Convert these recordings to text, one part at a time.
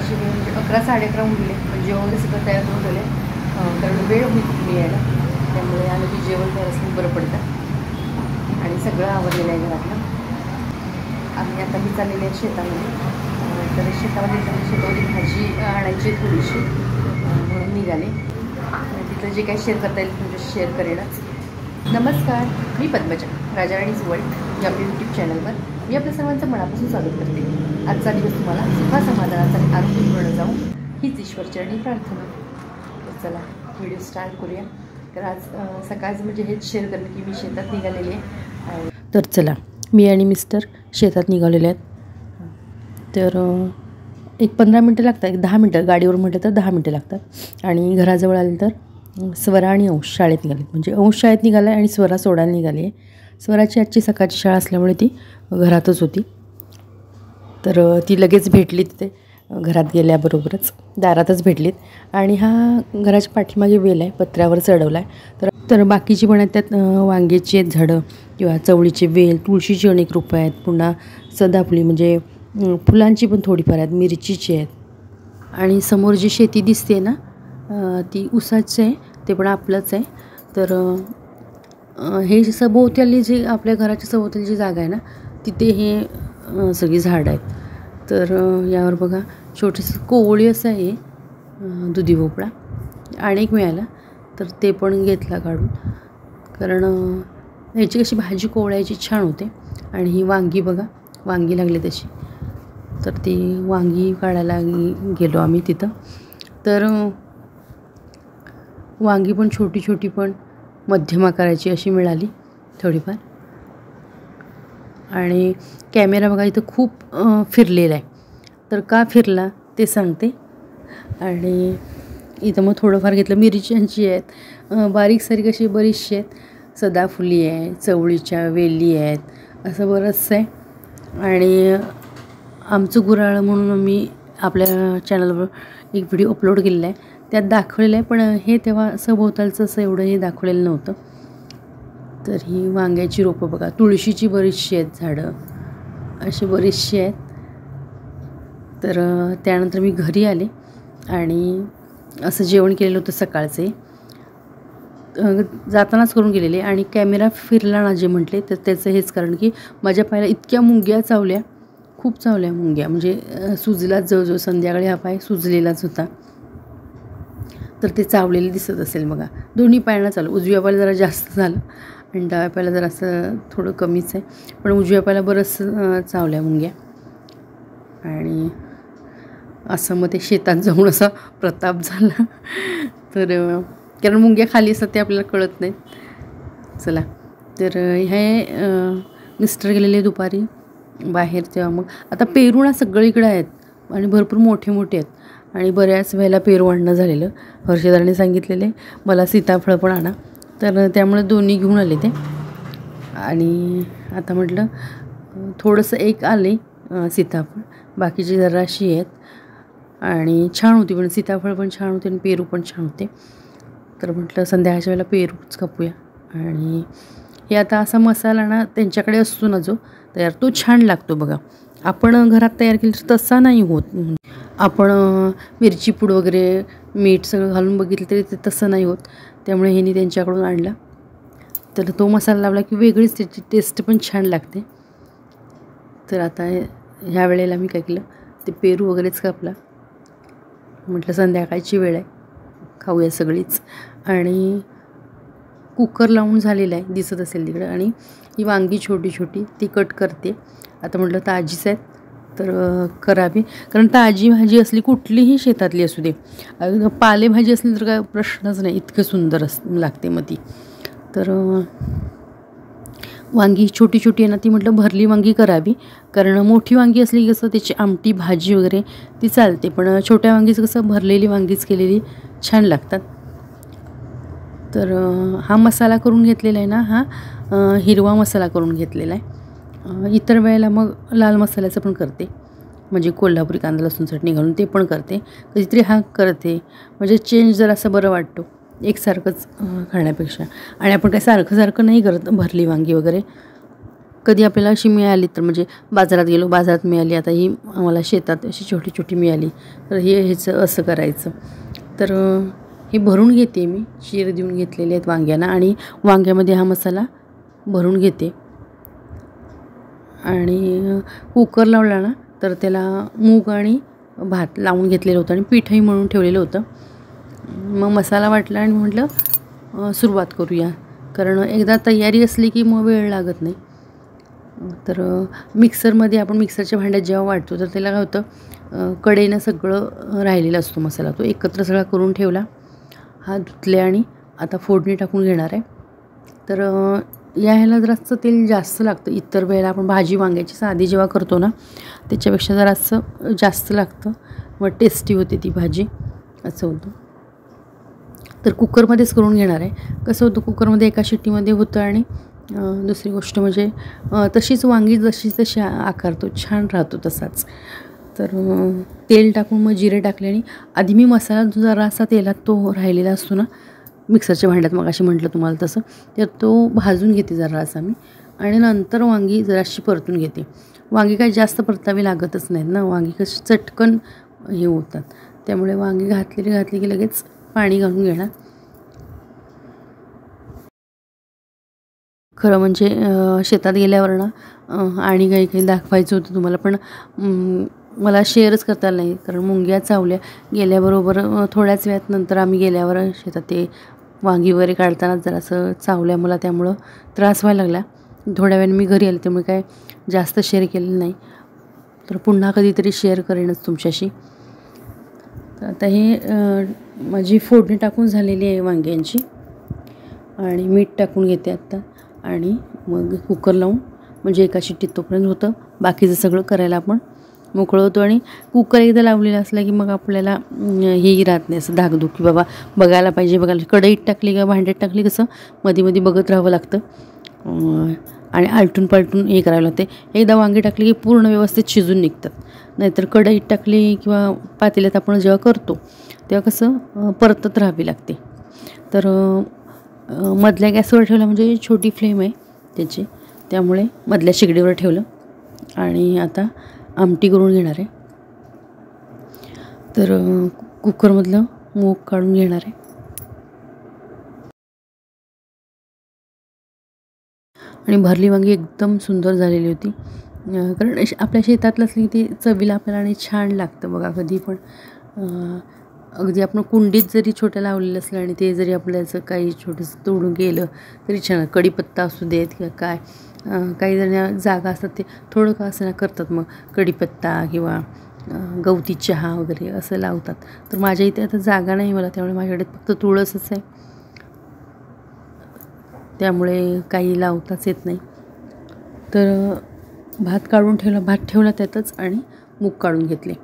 तशी म्हणजे 11 साडे 11 होऊन गेले. पण जेवण वगैरे सगळं तयार करून ठेवले, कारण वेळ होईल मी यायला. त्यामुळे आलं की जेवण तयार असलं बरं पडतं. आणि सगळं आवडलेलं आहे घरातलं. आम्ही आता मी चाललेले आहे शेतामध्ये. तर शेतावरती भाजी आणायची थोडीशी, म्हणून निघाले. तिथलं जे काही शेअर करता येईल तुमच्याशी शेअर करेनच. नमस्कार, मी पद्मजा, राजाराणीज वर्ल्ड या आपल्या यूट्यूब चॅनलवर मी आपल्या सर्वांचं मनापासून स्वागत करते. आजचा दिवस तुम्हाला सुखा समाधानाचा आणि आरोग्यपूर्ण जाऊ हीच ईश्वरचरणी प्रार्थना. तर चला व्हिडिओ स्टार्ट करूया. तर आज सकाळचं म्हणजे हेच शेअर करेन की मी शेतात निघालेली आहे. तर चला, मी आणि मिस्टर शेतात निघालेले आहेत. तर एक 15 मिनटं लागतात, एक 10 मिनटं गाडीवर म्हटलं तर 10 मिनटं लागतात. आणि घराजवळ आल्यानंतर स्वरा आणि अंश शाळेत निघाले. म्हणजे अंश शाळेत निघाला आहे आणि स्वरा सोडायला निघाली आहे. स्वराची आजची सकाळची शाळा असल्यामुळे ती घरातच होती. तर ती लगेच भेटली तिथे घरात गेल्याबरोबरच दारातच भेटलीत. आणि हा घराच्या पाठीमागे वेल आहे, पत्र्यावर चढवला आहे. तर बाकीची पण आहेत, त्यात वांग्याची आहेत झाडं किंवा चवळीचे वेल, तुळशीची अनेक रोपं आहेत, पुन्हा सदाफुली म्हणजे फुलांची पण थोडीफार आहेत, मिरचीची आहेत. आणि समोर जी शेती दिसते ना ती ऊसाची आहे, ते पण आपलंच आहे. तर हे सभोवताली जे आपल्या घराच्या सभोवताली जी जागा आहे ना तिथे हे सगळी झाडं आहेत. तर यावर बघा छोटंसं कोवळी असं आहे, दुधी भोपळा अनेक मिळाला तर ते पण घेतला काढून. कारण ह्याची कशी भाजी कोवळ्याची छान होते. आणि ही वांगी बघा, वांगी लागली तशी, तर ती वांगी काढायला गेलो आम्ही तिथं. तर वांगी पण छोटी छोटी पण मध्यम आकाराची अशी मिळाली थोडीफार. आणि कॅमेरा बघा इथं खूप फिरलेला आहे, तर का फिरला ते सांगते. आणि इथं मग थोडंफार घेतलं. मिरच्यांची आहेत, बारीक सारीक अशी बरीचशी आहेत, सदाफुली आहे, चवळीच्या वेली आहेत, असं बरंचसं आहे. आणि आमचं गुऱ्हाळ म्हणून मी आपल्या चॅनलवर एक व्हिडिओ अपलोड केलेला आहे, त्यात दाखवलेलं आहे. पण हे तेव्हा सभोवतालचं असं एवढं हे दाखवलेलं नव्हतं. तर ही वांग्याची रोपं बघा, तुळशीची बरीचशी आहेत झाडं, अशी बरीचशी आहेत. तर त्यानंतर मी घरी आले आणि असं जेवण केलेलं होतं सकाळचे, जातानाच करून गेलेले. आणि कॅमेरा फिरला ना जे म्हटले तर त्याचं हेच कारण की माझ्या पायाला इतक्या मुंग्या चावल्या, खूप चावल्या मुंग्या. म्हणजे सुजलाच, जवळजवळ संध्याकाळी हा पाय सुजलेलाच होता. तर ते चावलेले दिसत असेल बघा. दोन्ही पायांना चालू, उजव्या पायाला जरा जास्त झालं आणि डाव्या पायाला जरा असं थोडं कमीच आहे. पण उजव्या पायाला बरंच चावल्या मुंग्या. आणि असं मग ते शेतात जाऊन असा प्रताप झाला. तर कारण मुंग्या खाली असतात ते आपल्याला कळत नाहीत. चला, तर हे मिस्टर गेलेले दुपारी बाहेर. तेव्हा मग आता पेरू ना सगळीकडे आहेत आणि भरपूर मोठे मोठे आहेत. आणि बऱ्याच वेळेला पेरू आणणं झालेलं. हर्षदाने सांगितलेले मला सीताफळ पण आणा, तर त्यामुळे दोन्ही घेऊन आले ते. आणि आता म्हटलं थोडंसं एक आले सीताफळ, बाकीची जराशी आहेत. आणि छान होती, पण सीताफळ पण छान होते आणि पेरू पण छान होते. तर म्हटलं संध्याकाळच्या वेळेला पेरूच कापूया. आणि हे आता असा मसाला ना त्यांच्याकडे असतो ना जो तयार, तो छान लागतो बघा. आपण घरात तयार केलं तर तसा नाही होत. आपण मिरची पूड वगैरे मीठ सगळं घालून बघितलं तरी ते तसं नाही होत. त्यामुळे ह्यांनी त्यांच्याकडून आणला, तर तो मसाला लावला की वेगळीच त्याची टेस्ट पण छान लागते. तर आता ह्या वेळेला मी काय केलं, ते पेरू वगैरेच कापला. म्हटलं संध्याकाळची वेळ आहे, खाऊया सगळीच. आणि कुकर लावून झालेला आहे, दिसत असेल तिकडं. आणि ही वांगी छोटी छोटी ती कट करते. आता म्हटलं ताजीच आहेत तर करावी, कारण ताजी भाजी असली कुठलीही शेतातली असू दे, पालेभाजी असली तर काय प्रश्नच नाही, इतकं सुंदर लागते मग ती. तर वांगी छोटी छोटी आहे ना ती म्हटलं भरली वांगी करावी, कारण मोठी वांगी असली कसं त्याची आमटी भाजी वगैरे ती चालते, पण छोट्या वांगीचं कसं भरलेली वांगीच केलेली छान लागतात. तर हा मसाला करून घेतलेला आहे ना, हा हिरवा मसाला करून घेतलेला आहे. इतर वेळेला मग लाल मसाल्याचं पण करते, म्हणजे कोल्हापुरी कांदा लसूण चटणी घालून ते पण करते. कधीतरी हा करते, म्हणजे चेंज जर असं बरं वाटतो एकसारखंच खाण्यापेक्षा. आणि आपण काय सारखं सारखं नाही करत भरली वांगी वगैरे. कधी आपल्याला अशी मिळाली तर म्हणजे बाजारात गेलो, बाजारात मिळाली, आता ही आम्हाला शेतात अशी छोटी छोटी मिळाली तर ह्याचं असं करायचं. तर हे भरून घेते मी, चीर देऊन घेतलेले आहेत वांग्यांना आणि वांग्यामध्ये हा मसाला भरून घेते. आणि कुकर लावला ना तर त्याला मूग आणि भात लावून घेतलेलं होतं आणि पीठही मळून ठेवलेलं होतं. मग मसाला वाटला आणि म्हटलं सुरुवात करूया, कारण एकदा तयारी असली की मग वेळ लागत नाही. तर मिक्सरमध्ये आपण मिक्सरच्या भांड्यात जेव्हा वाटतो तर त्याला काय होतं, कढईनं सगळं राहिलेला असतो मसाला, तो एकत्र सगळा करून ठेवला. हा धुतले आणि आता फोडणी टाकून घेणार आहे. तर ह्याला जरासं तेल जास्त लागतं. इतर वेळेला आपण भाजी वांग्याची साधी जेव्हा करतो ना त्याच्यापेक्षा जरासं जास्त लागतं, मग टेस्टी होते ती भाजी, असं होतं. तर कुकरमध्येच करून घेणार आहे. कसं होतं कुकरमध्ये एका शिट्टीमध्ये होतं आणि दुसरी गोष्ट म्हणजे तशीच वांगी जशी तशी आकारतो, छान राहतो तसाच. तर तेल टाकून मग जिरे टाकले आणि आधी मी मसाला जरासा तेलात तो राहिलेला असतो ना मिक्सरच्या भांड्यात, मग अशी म्हटलं तुम्हाला तसं, तर तो भाजून घेते जरासा मी आणि नंतर वांगी जराशी परतून घेते. वांगी काही जास्त परतावी लागतच नाहीत ना, वांगी कशी चटकन हे होतात. त्यामुळे वांगी घातली की लगेच पाणी घालून घेणार. खरं म्हणजे शेतात गेल्यावर ना आणि काही दाखवायचं होतं तुम्हाला, पण मला शेअरच करता आलं नाही, कारण मुंग्या चावल्या. गेल्याबरोबर थोड्याच वेळात नंतर आम्ही गेल्यावर शेतात ते वांगी वगैरे काढताना जरासं चावल्या मला, त्यामुळं त्रास व्हायला लागला. थोड्या वेळाने मी घरी आले, त्यामुळे काय जास्त शेअर केलेलं नाही. तर पुन्हा कधीतरी शेअर करेनच तुमच्याशी. तर आता हे माझी फोडणी टाकून झालेली आहे वांग्यांची आणि मीठ टाकून घेते आत्ता आणि मग कुकर लावून म्हणजे एका शिट्टीत तोपर्यंत होतं, बाकीचं सगळं करायला आपण मोकळं होतो. आणि कुकर एकदा लावलेला असला की मग आपल्याला हेही राहत नाही असं धाकधूक की बाबा बघायला पाहिजे. कढईत टाकली किंवा भांड्यात टाकली कसं मध्ये बघत राहावं लागतं आणि आलटून पालटून हे करायला लागते. एकदा वांगी टाकली की पूर्ण व्यवस्थित शिजून निघतात. नाहीतर कढईत टाकली किंवा पातेल्यात आपण जेव्हा करतो तेव्हा कसं परतत राहावी लागते. तर मधल्या गॅसवर ठेवलं म्हणजे छोटी फ्लेम आहे त्याची, त्यामुळे मधल्या शेगडीवर ठेवलं आणि आता आमटी करून घेणार आहे. तर कुकरमधलं मूग काढून घेणार आहे आणि भरली वांगी एकदम सुंदर झालेली होती. कारण आपल्या शेतातलं असली ती चवीला आपल्याला आणि छान लागतं बघा. कधी पण अगदी आपण कुंडीत जरी छोटं लावलेलं असलं आणि ते जरी आपल्याचं काही छोटंसं तोडून गेलं तरी छान. कढीपत्ता असू देत किंवा काय, काही जण जागा असतात ते थोडं का असं करतात, मग कढीपत्ता किंवा गवती चहा वगैरे असं लावतात. तर माझ्या इथे आता जागा नाही मला, त्यामुळे माझ्याकडे फक्त तुळसच आहे, त्यामुळे काही लावताच येत नाही. तर भात काढून ठेवला, भात ठेवला त्यातच आणि मूग काढून घेतले.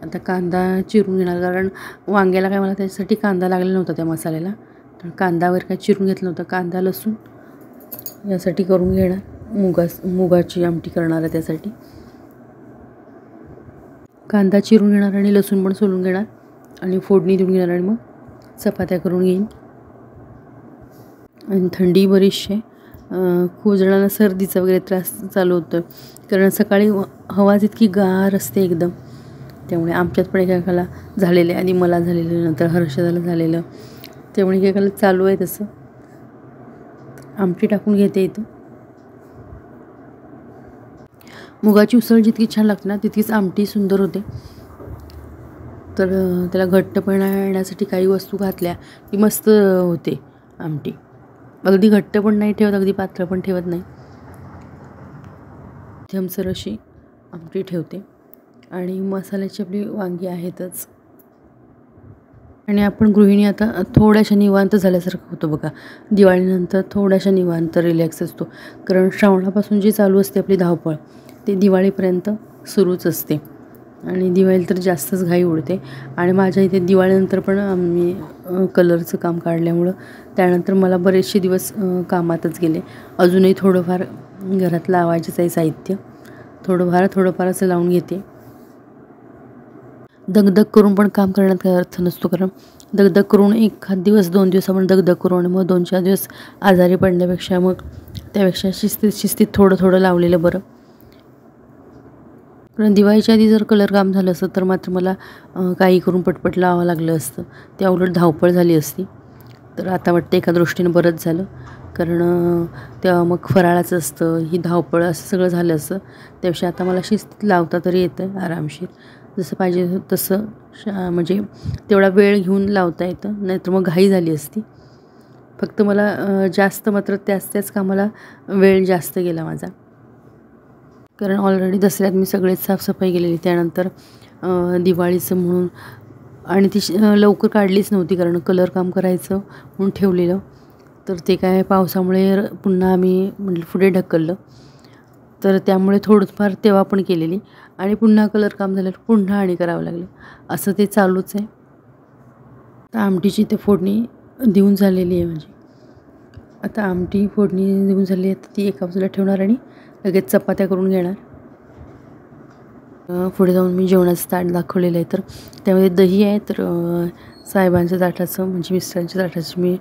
आता कांदा चिरून घेणार, कारण वांग्याला काय मला त्याच्यासाठी कांदा लागलेला नव्हता त्या मसाल्याला, तर कांदा वगैरे काय चिरून घेतलं नव्हतं. कांदा लसूण यासाठी करून घेणार, मुगाची आमटी करणार आहे त्यासाठी. कांदा चिरून घेणार आणि लसूण पण सोलून घेणार आणि फोडणी देऊन घेणार आणि मग चपात्या करून घेईन. आणि थंडी बरीचशी आहे, खूप जणांना सर्दीचा वगैरे त्रास चालू होतं, कारण सकाळी हवाच इतकी गार असते एकदम. त्यामुळे आमच्यात पण एकेकाला झालेलं आहे, आधी मला झालेलं, नंतर हर्षदाला झालेलं, त्यामुळे एकेकाला चालू आहे तसं. आमटी टाकून घेते इथं. मुगाची उसळ जितकी छान लागते ना तितकीच आमटी सुंदर होते. तर त्याला घट्टपणा येण्यासाठी काही वस्तू घातल्या की मस्त होते आमटी. अगदी घट्ट पण नाही ठेवत, अगदी पातळ पण ठेवत नाही, मध्यमसर अशी आमटी ठेवते. आणि मसाल्याची आपली वांगी आहेतच. आणि आपण गृहिणी आता थोड्याशा निवांत झाल्यासारखं होतं बघा. दिवाळीनंतर थोड्याशा निवांत रिलॅक्स असतो, कारण श्रावणापासून जी चालू असते आपली धावपळ ते दिवाळीपर्यंत सुरूच असते आणि दिवाळीला तर जास्तच घाई उडते. आणि माझ्या इथे दिवाळीनंतर पण आम्ही कलरचं काम काढल्यामुळं त्यानंतर मला बरेचसे दिवस कामातच गेले. अजूनही थोडंफार घरात लावायचंच आहे साहित्य, थोडंफार असं लावून घेते. दगदग करून पण काम करण्यात काही अर्थ नसतो, कारण दगदग करून एखाद दिवस 2 दिवस आपण दगदग करू आणि मग 2-4 दिवस आजारी पडण्यापेक्षा मग त्यापेक्षा शिस्तीत थोडं थोडं लावलेलं बरं. कारण दिवाळीच्या आधी जर कलर काम झालं असतं तर मात्र मला काही करून पटपट लावावं लागलं असतं. त्या उलट धावपळ झाली असती. तर आता वाटतं एका दृष्टीनं बरंच झालं, कारण तेव्हा मग फराळाचं असतं, ही धावपळ असं सगळं झालं असतं. त्यापेक्षा आता मला शिस्तीत लावता तरी येतं आरामशीर, जसं पाहिजे तसं म्हणजे तेवढा वेळ घेऊन लावता येतं. नाहीतर मग घाई झाली असती. फक्त मला जास्त मात्र त्याच कामाला वेळ जास्त गेला माझा, कारण ऑलरेडी दसऱ्यात मी सगळेच साफसफाई केलेली. त्यानंतर दिवाळीचं म्हणून आणि ती लवकर काढलीच नव्हती, कारण कलर काम करायचं म्हणून ठेवलेलं. तर ते काय पावसामुळे पुन्हा आम्ही म्हटलं पुढे ढकललं. तर त्यामुळे थोडंफार तेव्हा पण केलेली आणि पुन्हा कलर काम झालं पुन्हा आणि करावं लागलं. असं ते चालूच आहे. तर आमटीची ते फोडणी देऊन झालेली आहे माझी. आता आमटी फोडणी देऊन झाली आहे, तर ती एका बाजूला ठेवणार आणि लगेच चपात्या करून घेणार. पुढे जाऊन मी जेवणाचं ताट दाखवलेलं आहे. तर त्यामध्ये दही आहे. तर साहेबांच्या ताटाचं म्हणजे मिस्टरांच्या ताटाचं मी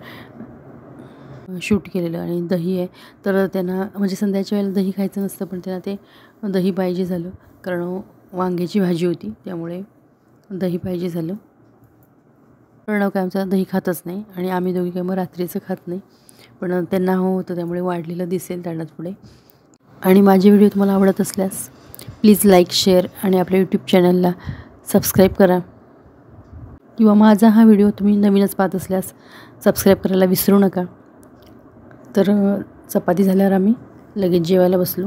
शूट केलेलं आणि दही आहे. तर त्यांना म्हणजे संध्याच्या वेळेला दही खायचं नसतं, पण त्यांना ते दही पाहिजे झालं, कारण वांग्याची भाजी होती त्यामुळे दही पाहिजे झालं. प्रणव काय आमचा दही खातच नाही आणि आम्ही दोघी काय मग रात्रीचं खात नाही, पण त्यांना हवं होतं त्यामुळे वाढलेलं दिसेल ताटात पुढे. आणि माझे व्हिडिओ तुम्हाला आवडत असल्यास प्लीज लाईक, शेअर आणि आपल्या यूट्यूब चॅनलला सबस्क्राईब करा. किंवा माझा हा व्हिडिओ तुम्ही नवीनच पाहत असल्यास सबस्क्राईब करायला विसरू नका. तर चपाती झाल्यावर आम्ही लगेच जेवायला बसलो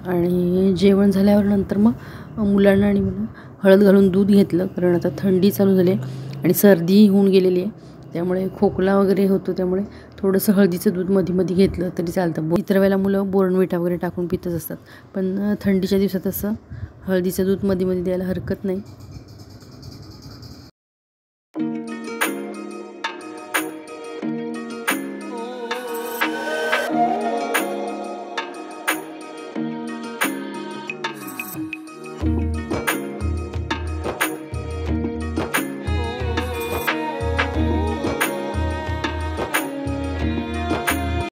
आणि जेवण झाल्यावर नंतर मग मुलांना आणि मला हळद घालून दूध घेतलं, कारण आता थंडी चालू झाली आणि सर्दी होऊन गेलेली आहे. त्यामुळे खोकला वगैरे होतो, त्यामुळे थोडंसं हळदीचं दूध मध्ये घेतलं तरी चालतं. इतर वेळेला मुलं बोर्नविटा वगैरे टाकून पितच असतात, पण थंडीच्या दिवसात असं हळदीचं दूध मध्ये द्यायला हरकत नाही.